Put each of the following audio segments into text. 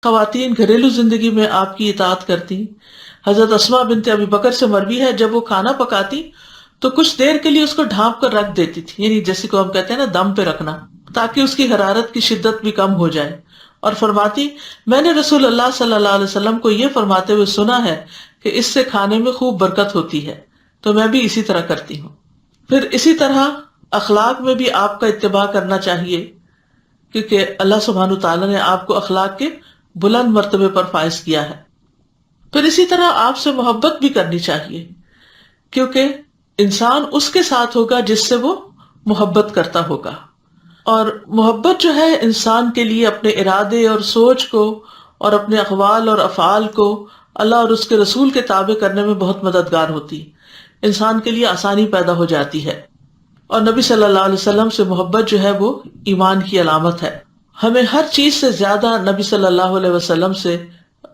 خواتین گھریلو زندگی میں آپ کی اطاعت کرتی. حضرت اسماء بنت ابی بکر سے مروی ہے جب وہ کھانا پکاتی تو کچھ دیر کے لیے اس کو ڈھانپ کر رکھ دیتی تھی، یعنی جیسے کو ہم کہتے ہیں نا دم پہ رکھنا، تاکہ اس کی حرارت کی شدت بھی کم ہو جائے. اور فرماتی میں نے رسول اللہ صلی اللہ علیہ وسلم کو یہ فرماتے ہوئے سنا ہے کہ اس سے کھانے میں خوب برکت ہوتی ہے، تو میں بھی اسی طرح کرتی ہوں. پھر اسی طرح اخلاق میں بھی آپ کا اتباع کرنا چاہیے، کیونکہ اللہ سبحانہ تعالیٰ نے آپ کو اخلاق کے بلند مرتبے پر فائز کیا ہے. پھر اسی طرح آپ سے محبت بھی کرنی چاہیے، کیونکہ انسان اس کے ساتھ ہوگا جس سے وہ محبت کرتا ہوگا. اور محبت جو ہے انسان کے لیے اپنے ارادے اور سوچ کو اور اپنے اقوال اور افعال کو اللہ اور اس کے رسول کے تابع کرنے میں بہت مددگار ہوتی. انسان کے لیے آسانی پیدا ہو جاتی ہے. اور نبی صلی اللہ علیہ وسلم سے محبت جو ہے وہ ایمان کی علامت ہے. ہمیں ہر چیز سے زیادہ نبی صلی اللہ علیہ وسلم سے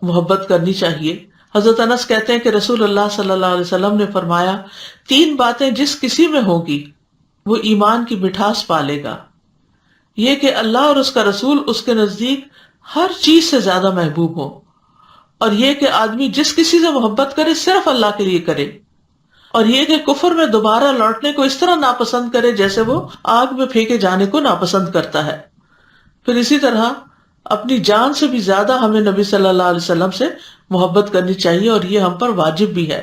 محبت کرنی چاہیے. حضرت انس کہتے ہیں کہ رسول اللہ صلی اللہ علیہ وسلم نے فرمایا 3 باتیں جس کسی میں ہوگی وہ ایمان کی مٹھاس پالے گا. یہ کہ اللہ اور اس کا رسول اس کے نزدیک ہر چیز سے زیادہ محبوب ہو، اور یہ کہ آدمی جس کسی سے محبت کرے صرف اللہ کے لیے کرے، اور یہ کہ کفر میں دوبارہ لوٹنے کو اس طرح ناپسند کرے جیسے وہ آگ میں پھینکے جانے کو ناپسند کرتا ہے. پھر اسی طرح اپنی جان سے بھی زیادہ ہمیں نبی صلی اللہ علیہ وسلم سے محبت کرنی چاہیے، اور یہ ہم پر واجب بھی ہے.